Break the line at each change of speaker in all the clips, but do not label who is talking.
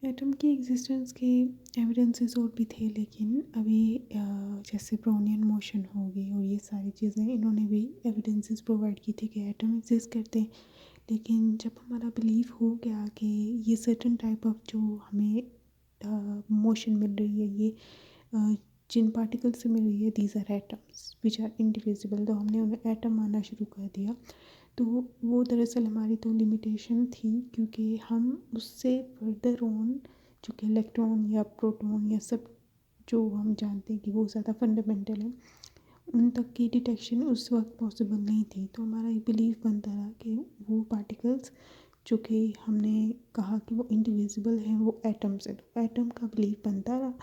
Atom की existence के evidences और भी थे, लेकिन अभी जैसे ब्राउनियन मोशन हो गई और ये सारी चीज़ें, इन्होंने भी एविडेंसेस प्रोवाइड की थी कि एटम एग्जिस्ट करते हैं। लेकिन जब हमारा बिलीव हो गया कि ये सर्टन टाइप ऑफ जो हमें मोशन मिल रही है, ये जिन पार्टिकल से मिल रही है, these are atoms which are indivisible, तो हमने उन्हें एटम मानना शुरू कर दिया। तो वो दरअसल हमारी तो लिमिटेशन थी, क्योंकि हम उससे फर्दर ऑन जो कि इलेक्ट्रॉन या प्रोटॉन या सब जो हम जानते हैं कि वो ज़्यादा फंडामेंटल है, उन तक की डिटेक्शन उस वक्त पॉसिबल नहीं थी। तो हमारा एक बिलीव बनता रहा कि वो पार्टिकल्स जो कि हमने कहा कि वो इंडिविजिबल हैं, वो एटम्स है। तो एटम का बिलीव बनता रहा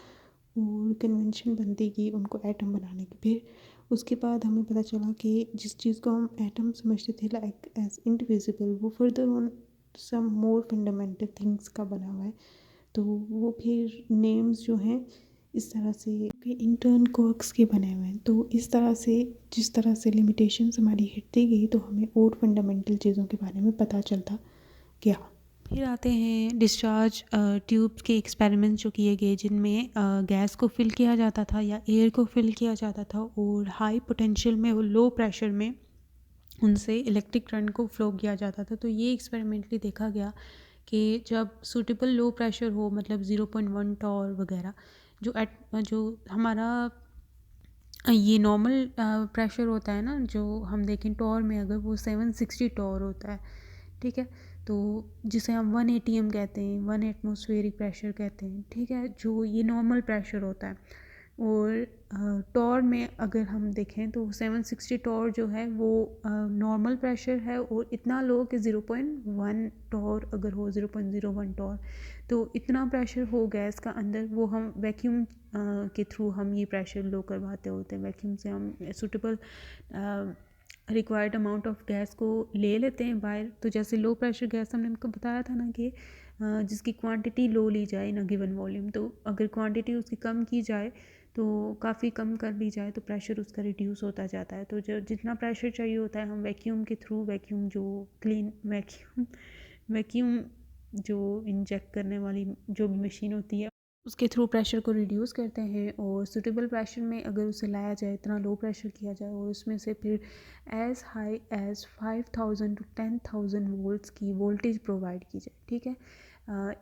और कन्वेंशन बनती गई उनको एटम बनाने की। फिर उसके बाद हमें पता चला कि जिस चीज़ को हम एटम समझते थे लाइक एज इंडिविजिबल, वो further on some more fundamental things का बना हुआ है। तो वो फिर नेम्स जो हैं इस तरह से इंटर्न क्वर्क्स के बने हुए हैं। तो इस तरह से जिस तरह से लिमिटेशंस हमारी हिटती गई, तो हमें और फंडामेंटल चीज़ों के बारे में पता चलता गया।
फिर आते हैं डिस्चार्ज ट्यूब्स के एक्सपेरिमेंट्स जो किए गए, जिनमें गैस को फिल किया जाता था या एयर को फिल किया जाता था और हाई पोटेंशियल में और लो प्रेशर में उनसे इलेक्ट्रिक करंट को फ्लो किया जाता था। तो ये एक्सपेरिमेंटली देखा गया कि जब सूटेबल लो प्रेशर हो, मतलब 0.1 टॉर वगैरह, जो हमारा ये नॉर्मल प्रेशर होता है ना, जो हम देखें टॉर में, अगर वो 760 टॉर होता है, ठीक है, तो जिसे हम 1 ATM कहते हैं, 1 एटमॉस्फेरिक प्रेशर कहते हैं, ठीक है, जो ये नॉर्मल प्रेशर होता है। और टॉर में अगर हम देखें तो 760 टॉर जो है वो नॉर्मल प्रेशर है, और इतना लो कि 0.1 टॉर अगर हो, 0.01 टॉर, तो इतना प्रेशर हो गैस का अंदर, वो हम वैक्यूम के थ्रू हम ये प्रेशर लो करवाते होते हैं। वैक्यूम से हम suitable required amount of gas को ले लेते हैं बाहर। तो जैसे लो प्रेशर गैस हमने आपको बताया था ना कि जिसकी क्वांटिटी लो ली जाए ना गिवन वॉल्यूम, तो अगर क्वांटिटी उसकी कम की जाए, तो काफ़ी कम कर ली जाए, तो प्रेशर उसका रिड्यूस होता जाता है। तो जो जितना प्रेशर चाहिए होता है, हम वैक्यूम के थ्रू, वैक्यूम जो क्लीन वैक्यूम जो इंजेक्ट करने वाली जो भी मशीन होती है, उसके थ्रू प्रेशर को रिड्यूस करते हैं। और सूटेबल प्रेशर में अगर उसे लाया जाए, इतना लो प्रेशर किया जाए, और उसमें से फिर as high as 5000 to 10,000 volts की वोल्टेज प्रोवाइड की जाए, ठीक है।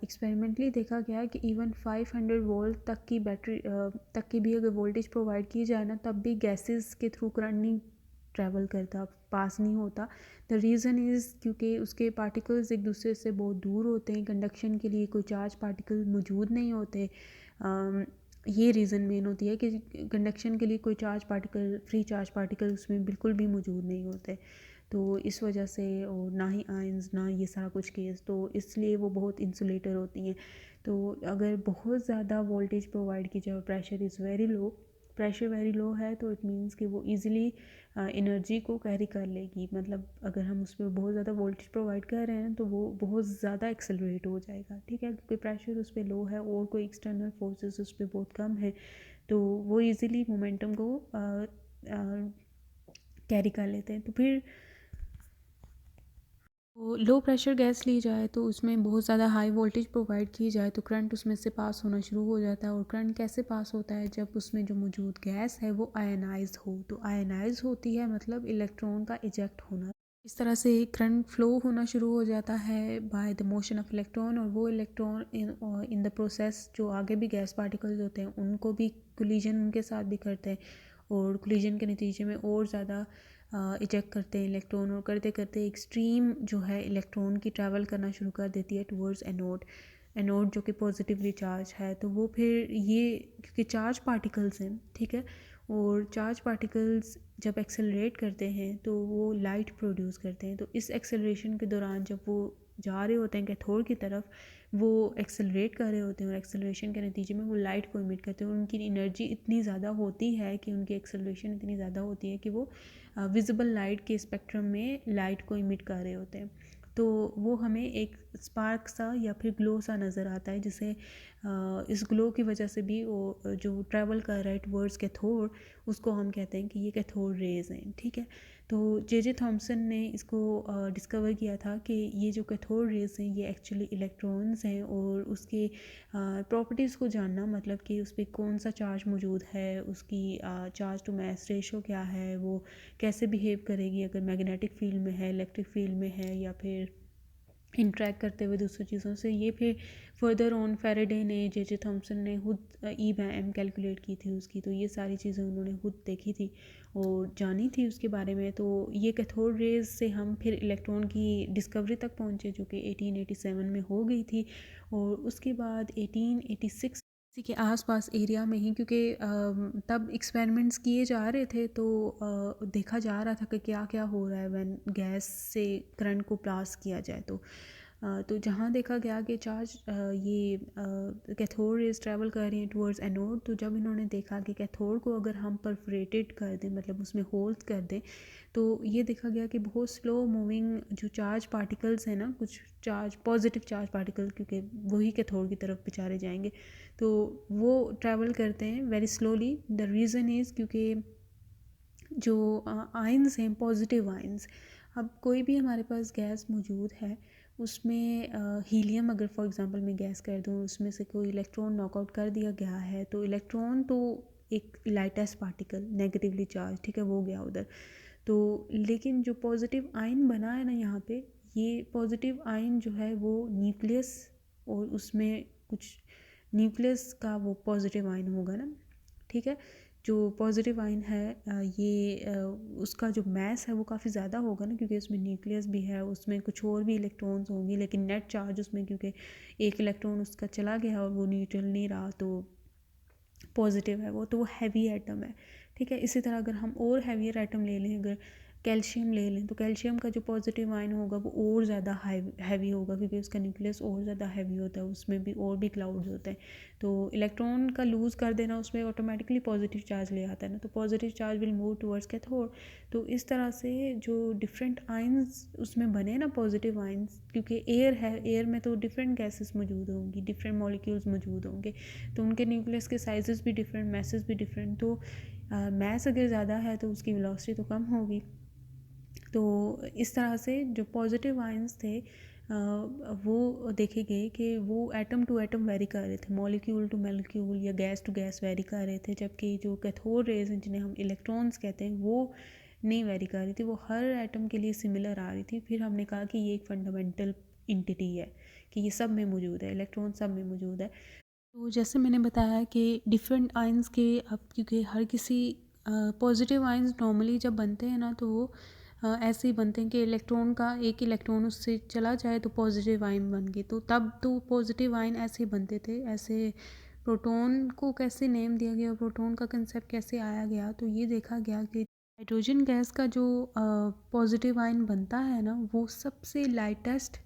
एक्सपेरिमेंटली देखा गया है कि इवन 500 वोल्ट तक की बैटरी तक की भी अगर वोल्टेज प्रोवाइड की जाए ना, तब भी गैसेस के थ्रू करंट नहीं ट्रैवल करता, पास नहीं होता। द रीज़न इज़ क्योंकि उसके पार्टिकल्स एक दूसरे से बहुत दूर होते हैं, कंडक्शन के लिए कोई चार्ज पार्टिकल मौजूद नहीं होते। ये रीज़न मेन होती है कि कंडक्शन के लिए कोई charge particle, free charge particle उसमें बिल्कुल भी मौजूद नहीं होते। तो इस वजह से, और ना ही आयंस, ना ये सारा कुछ केस, तो इसलिए वो बहुत इंसुलेटर होती हैं। तो अगर बहुत ज़्यादा वोल्टेज प्रोवाइड की जाए, pressure is very low, pressure very low है, तो इट मीन्स कि वो ईज़िली एनर्जी को कैरी कर लेगी। मतलब अगर हम उस पर बहुत ज़्यादा वोल्टेज प्रोवाइड कर रहे हैं, तो वो बहुत ज़्यादा एक्सेलरेट हो जाएगा, ठीक है, क्योंकि प्रेशर उस पर लो है और कोई एक्सटर्नल फोर्सेस उस पर बहुत कम है, तो वो इजीली मोमेंटम को कैरी कर लेते हैं। तो फिर लो प्रेशर गैस ली जाए, तो उसमें बहुत ज़्यादा हाई वोल्टेज प्रोवाइड की जाए, तो करंट उसमें से पास होना शुरू हो जाता है। और करंट कैसे पास होता है? जब उसमें जो मौजूद गैस है वो आयनाइज हो। तो आयनाइज होती है मतलब इलेक्ट्रॉन का इजेक्ट होना। इस तरह से करंट फ्लो होना शुरू हो जाता है by the motion of electron, और वो इलेक्ट्रॉन इन द प्रोसेस जो आगे भी गैस पार्टिकल्स होते हैं उनको भी कोलिजन उनके साथ भी करते हैं, और कोलिजन के नतीजे में और ज़्यादा इजेक्ट करते हैं इलेक्ट्रॉन, और करते करते एक्सट्रीम जो है इलेक्ट्रॉन की ट्रैवल करना शुरू कर देती है टूवर्ड्स एनोड। एनोड जो कि पॉजिटिवली चार्ज है, तो वो फिर ये क्योंकि चार्ज पार्टिकल्स हैं, ठीक है, और चार्ज पार्टिकल्स जब एक्सेलरेट करते हैं तो वो लाइट प्रोड्यूस करते हैं। तो इस एक्सेलरेशन के दौरान जब वो जा रहे होते हैं कैथोड की तरफ, वो एक्सेलरेट कर रहे होते हैं, और एक्सेलरेशन के नतीजे में वो लाइट को इमिट करते हैं, और उनकी एनर्जी इतनी ज़्यादा होती है कि उनकी एक्सेलरेशन इतनी ज़्यादा होती है कि वो विजिबल लाइट के स्पेक्ट्रम में लाइट को इमिट कर रहे होते हैं। तो वो हमें एक स्पार्क सा या फिर ग्लो सा नज़र आता है, जिसे इस ग्लो की वजह से भी वो जो ट्रैवल कर रहा है टुवर्ड्स कैथोड, उसको हम कहते हैं कि ये कैथोड रेज़ हैं, ठीक है। तो जे थॉमसन ने इसको डिस्कवर किया था कि ये जो कैथोड रेज़ हैं ये एक्चुअली इलेक्ट्रॉन्स हैं, और उसके प्रॉपर्टीज़ को जानना, मतलब कि उस पर कौन सा चार्ज मौजूद है, उसकी चार्ज टू मास रेशो क्या है, वो कैसे बिहेव करेगी अगर मैग्नेटिक फील्ड में है, इलेक्ट्रिक फील्ड में है, या फिर इंटरेक्ट करते हुए दूसरी चीज़ों से। ये फिर फर्दर ऑन फैराडे ने, जे थॉमसन ने खुद ई एम कैलकुलेट की थी उसकी, तो ये सारी चीज़ें उन्होंने खुद देखी थी और जानी थी उसके बारे में। तो ये कैथोड रेज से हम फिर इलेक्ट्रॉन की डिस्कवरी तक पहुँचे, जो कि 1887 में हो गई थी, और उसके बाद 1886 इसी के आसपास एरिया में ही, क्योंकि तब एक्सपेरिमेंट्स किए जा रहे थे, तो देखा जा रहा था कि क्या क्या हो रहा है व्हेन गैस से करंट को पास किया जाए। तो जहाँ देखा गया कि चार्ज ये कैथोड रेज ट्रैवल कर रही हैं टुवर्ड्स एनोड, तो जब इन्होंने देखा कि कैथोड को अगर हम परफोरेटेड कर दें, मतलब उसमें होल्स कर दें, तो ये देखा गया कि बहुत स्लो मूविंग जो चार्ज पार्टिकल्स हैं ना, कुछ चार्ज पॉजिटिव चार्ज पार्टिकल, क्योंकि वही कैथोड की तरफ बेचारे जाएंगे, तो वो ट्रैवल करते हैं very slowly. The reason is क्योंकि जो आयंस हैं, पॉजिटिव आयंस, अब कोई भी हमारे पास गैस मौजूद है, उसमें हीलियम अगर फॉर एग्जांपल मैं गैस कर दूँ, उसमें से कोई इलेक्ट्रॉन नॉकआउट कर दिया गया है, तो इलेक्ट्रॉन तो एक लाइटेस्ट पार्टिकल नेगेटिवली चार्ज, ठीक है, वो गया उधर। तो लेकिन जो पॉजिटिव आयन बना है ना यहाँ पे, ये पॉजिटिव आयन जो है वो न्यूक्लियस, और उसमें कुछ न्यूक्लियस का वो पॉजिटिव आयन होगा ना, ठीक है। जो पॉजिटिव आयन है उसका जो मैस है वो काफ़ी ज़्यादा होगा ना, क्योंकि उसमें न्यूक्लियस भी है, उसमें कुछ और भी इलेक्ट्रॉन्स होंगे, लेकिन नेट चार्ज उसमें, क्योंकि एक इलेक्ट्रॉन उसका चला गया और वो न्यूट्रल नहीं रहा, तो पॉजिटिव है वो, तो वो हैवी एटम है, ठीक है। इसी तरह अगर हम और हैवियर एटम ले लें, अगर कैल्शियम ले लें, तो कैल्शियम का जो पॉजिटिव आयन होगा वो और ज़्यादा हैवी होगा, क्योंकि उसका न्यूक्लियस और ज़्यादा हैवी होता है, उसमें भी और भी क्लाउड्स होते हैं। तो इलेक्ट्रॉन का लूज़ कर देना उसमें ऑटोमेटिकली पॉजिटिव चार्ज ले आता है ना, तो positive charge will move towards cathode. तो इस तरह से जो डिफरेंट आयंस उसमें बने ना, पॉजिटिव आयंस, क्योंकि एयर है, एयर में तो डिफरेंट गैसेस मौजूद होंगी, डिफरेंट मॉलिक्यूल्स मौजूद होंगे, तो उनके न्यूक्लियस के साइजेस भी डिफरेंट, मैसेस भी डिफरेंट। तो मैस अगर ज़्यादा है तो उसकी वेलोसिटी तो कम होगी। तो इस तरह से जो पॉजिटिव आयंस थे वो देखे गए कि वो एटम टू एटम वेरी कर रहे थे, मॉलिक्यूल टू मॉलिक्यूल या गैस टू गैस वेरी कर रहे थे, जबकि जो कैथोड रेज हैं, जिन्हें हम इलेक्ट्रॉन्स कहते हैं, वो नहीं वेरी कर रही थी, वो हर एटम के लिए सिमिलर आ रही थी। फिर हमने कहा कि ये एक फंडामेंटल इंटिटी है, कि ये सब में मौजूद है, इलेक्ट्रॉन सब में मौजूद है। तो जैसे मैंने बताया कि डिफरेंट आयंस के, अब क्योंकि हर किसी पॉजिटिव आयंस नॉर्मली जब बनते हैं ना, तो वो ऐसे ही बनते हैं कि इलेक्ट्रॉन का एक इलेक्ट्रॉन उससे चला जाए तो पॉजिटिव आयन बन गए, तो तब तो पॉजिटिव आयन ऐसे बनते थे। ऐसे प्रोटॉन को कैसे नेम दिया गया, प्रोटॉन का कंसेप्ट कैसे आया गया, तो ये देखा गया कि हाइड्रोजन गैस का जो पॉजिटिव आयन बनता है ना, वो सबसे लाइटेस्ट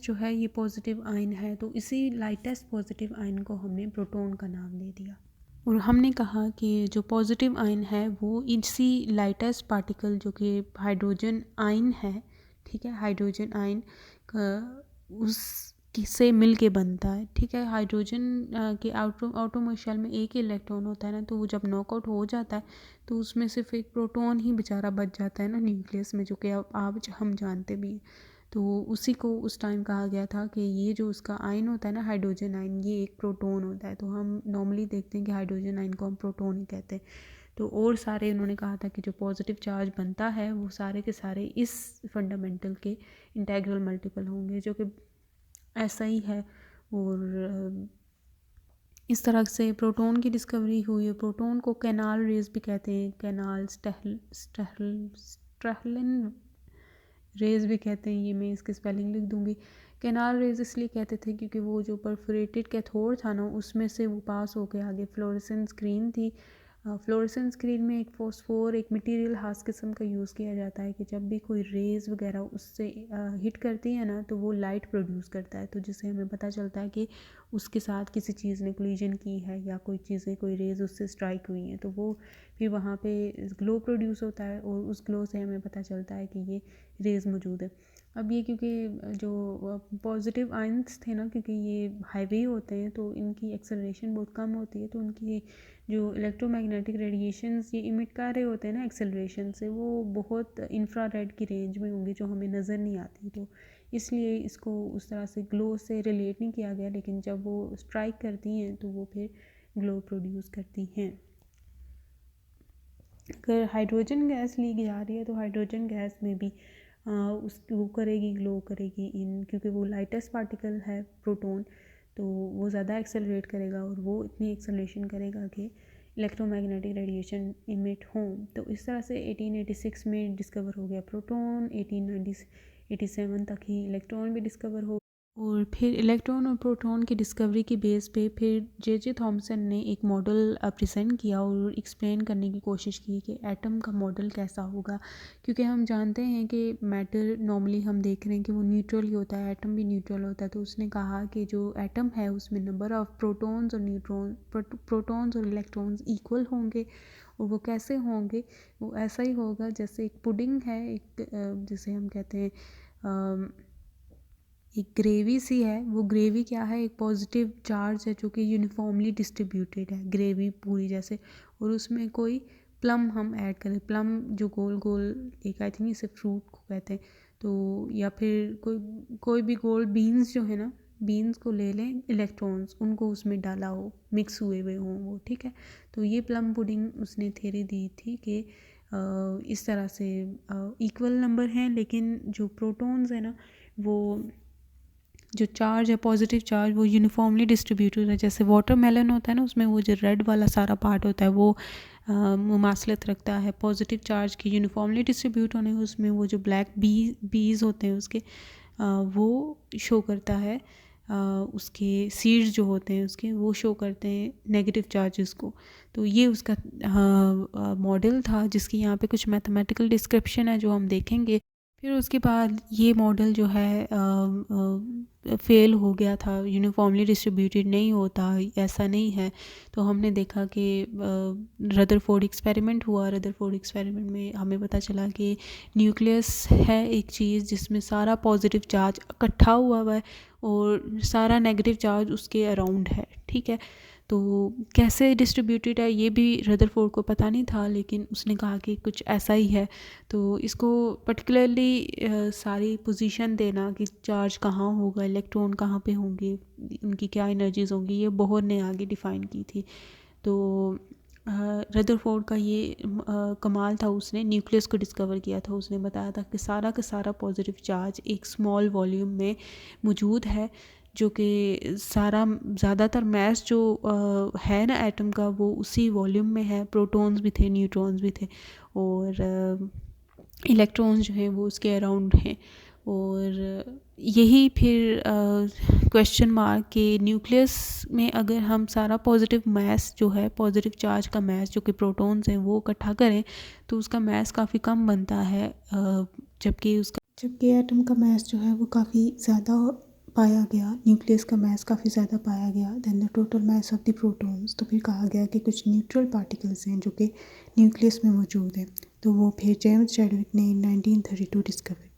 जो है ये पॉजिटिव आयन है, तो इसी लाइटेस्ट पॉजिटिव आयन को हमने प्रोटॉन का नाम दे दिया। और हमने कहा कि जो पॉजिटिव आयन है वो इसी लाइटेस्ट पार्टिकल जो कि हाइड्रोजन आयन है, ठीक है, हाइड्रोजन आयन उस से मिल के बनता है, ठीक है। हाइड्रोजन के आउटरमोस्ट शेल में एक ही इलेक्ट्रॉन होता है ना, तो वो जब नॉकआउट हो जाता है तो उसमें सिर्फ एक प्रोटॉन ही बेचारा बच जाता है ना न्यूक्लियस में, जो कि अब आज हम जानते भी हैं। तो उसी को उस टाइम कहा गया था कि ये जो उसका आयन होता है ना, हाइड्रोजन आयन, ये एक प्रोटॉन होता है। तो हम नॉर्मली देखते हैं कि हाइड्रोजन आयन को हम प्रोटॉन ही कहते हैं। तो और सारे उन्होंने कहा था कि जो पॉजिटिव चार्ज बनता है वो सारे के सारे इस फंडामेंटल के इंटेग्रल मल्टीपल होंगे, जो कि ऐसा ही है। और इस तरह से प्रोटॉन की डिस्कवरी हुई है। प्रोटॉन को कैनाल रेज भी कहते हैं, कैनाल स्टहलिन रेज भी कहते हैं, ये मैं इसकी स्पेलिंग लिख दूंगी। कैनाल रेज इसलिए कहते थे क्योंकि वो जो परफोरेटेड कैथोड था ना, उसमें से वो पास होकर आगे फ्लोरेसेंस स्क्रीन थी। फ्लोरेसेंस स्क्रीन में एक फॉस्फोर, एक मटेरियल खास किस्म का यूज़ किया जाता है कि जब भी कोई रेज वगैरह उससे हिट करती है ना, तो वो लाइट प्रोड्यूस करता है, तो जिससे हमें पता चलता है कि उसके साथ किसी चीज़ ने कोलिजन की है या कोई चीज़ें, कोई रेज उससे स्ट्राइक हुई हैं, तो वो फिर वहाँ पे ग्लो प्रोड्यूस होता है और उस ग्लो से हमें पता चलता है कि ये रेज मौजूद है। अब ये क्योंकि जो पॉजिटिव आयंस थे ना, क्योंकि ये हाईवे होते हैं तो इनकी एक्सेलरेशन बहुत कम होती है, तो उनकी जो इलेक्ट्रोमैग्नेटिक रेडिएशंस ये इमिट कर रहे होते हैं ना एक्सेलरेशन से, वो बहुत इंफ्रारेड की रेंज में होंगी जो हमें नज़र नहीं आती। तो इसलिए इसको उस तरह से ग्लो से रिलेट नहीं किया गया, लेकिन जब वो स्ट्राइक करती हैं तो वो फिर ग्लो प्रोड्यूस करती हैं। अगर हाइड्रोजन गैस ली जा रही है तो हाइड्रोजन गैस में भी वो करेगी, ग्लो करेगी क्योंकि वो लाइटेस्ट पार्टिकल है प्रोटॉन, तो वो ज़्यादा एक्सेलरेट करेगा और वो इतनी एक्सेलरेशन करेगा कि इलेक्ट्रोमैग्नेटिक रेडिएशन इमिट हों। तो इस तरह से 1886 में डिस्कवर हो गया प्रोटॉन, 1887 तक ही इलेक्ट्रॉन भी डिस्कवर हो, और फिर इलेक्ट्रॉन और प्रोटॉन की डिस्कवरी की बेस पे फिर जे थॉमसन ने एक मॉडल प्रेजेंट किया और एक्सप्लेन करने की कोशिश की कि एटम का मॉडल कैसा होगा, क्योंकि हम जानते हैं कि मैटर नॉर्मली हम देख रहे हैं कि वो न्यूट्रल ही होता है, एटम भी न्यूट्रल होता है। तो उसने कहा कि जो एटम है उसमें नंबर ऑफ़ प्रोटॉन्स और प्रोटॉन्स और इलेक्ट्रॉन्स इक्वल होंगे, और वो कैसे होंगे, वो ऐसा ही होगा जैसे एक पुडिंग है, एक जैसे हम कहते हैं एक ग्रेवी सी है। वो ग्रेवी क्या है, एक पॉजिटिव चार्ज है जो कि यूनिफॉर्मली डिस्ट्रीब्यूटेड है, ग्रेवी पूरी जैसे, और उसमें कोई प्लम हम ऐड करें, प्लम जो गोल गोल एक, आई थिंक इसे फ्रूट को कहते हैं, तो या फिर कोई भी गोल बीन्स जो है ना, बीन्स को ले लें, इलेक्ट्रॉन्स उनको उसमें डाला हो, मिक्स हुए हुए हों वो, ठीक है। तो ये प्लम पुडिंग उसने थ्योरी दी थी कि इस तरह से इक्वल नंबर हैं, लेकिन जो प्रोटॉन्स है ना, वो जो चार्ज है पॉजिटिव चार्ज वो यूनिफॉर्मली डिस्ट्रीब्यूटेड है। जैसे वाटरमेलन होता है ना, उसमें वो जो रेड वाला सारा पार्ट होता है वो मुमासलत रखता है पॉजिटिव चार्ज की यूनिफॉर्मली डिस्ट्रीब्यूट होने, उसमें वो जो ब्लैक बीज होते हैं उसके वो शो करता है, उसके सीड्स जो होते हैं उसके वो शो करते हैं नेगेटिव चार्जेस को। तो ये उसका मॉडल था, जिसकी यहाँ पे कुछ मैथमेटिकल डिस्क्रिप्शन है जो हम देखेंगे। फिर उसके बाद ये मॉडल जो है फेल हो गया था, यूनिफॉर्मली डिस्ट्रीब्यूटेड नहीं होता, ऐसा नहीं है। तो हमने देखा कि रदरफोर्ड एक्सपेरिमेंट हुआ, रदरफोर्ड एक्सपेरिमेंट में हमें पता चला कि न्यूक्लियस है एक चीज़ जिसमें सारा पॉजिटिव चार्ज इकट्ठा हुआ है और सारा नेगेटिव चार्ज उसके अराउंड है, ठीक है। तो कैसे डिस्ट्रीब्यूटेड है ये भी रदरफोर्ड को पता नहीं था, लेकिन उसने कहा कि कुछ ऐसा ही है। तो इसको पर्टिकुलरली सारी पोजीशन देना कि चार्ज कहाँ होगा, इलेक्ट्रॉन कहाँ पे होंगे, उनकी क्या एनर्जीज होंगी, ये बोहर ने आगे डिफ़ाइन की थी। तो रदरफोर्ड का ये कमाल था, उसने न्यूक्लियस को डिस्कवर किया था। उसने बताया था कि सारा का सारा पॉजिटिव चार्ज एक स्मॉल वॉल्यूम में मौजूद है, जो कि सारा ज़्यादातर मैस जो है ना एटम का, वो उसी वॉल्यूम में है। प्रोटॉन्स भी थे, न्यूट्रॉन्स भी थे, और इलेक्ट्रॉन्स जो हैं वो उसके अराउंड हैं। और यही फिर क्वेश्चन मार्क के न्यूक्लियस में अगर हम सारा पॉजिटिव मैस जो है, पॉजिटिव चार्ज का मैस जो कि प्रोटॉन्स हैं वो इकट्ठा करें तो उसका मैस काफ़ी कम बनता है, जबकि
एटम का मैस जो है वो काफ़ी ज़्यादा पाया गया, न्यूक्लियस का मैस काफ़ी ज़्यादा पाया गया than the total mass of the protons. तो फिर कहा गया कि कुछ न्यूट्रल पार्टिकल्स हैं जो कि न्यूक्लियस में मौजूद हैं। तो वो फिर जेम्स चैडविक ने 1932 डिस्कवर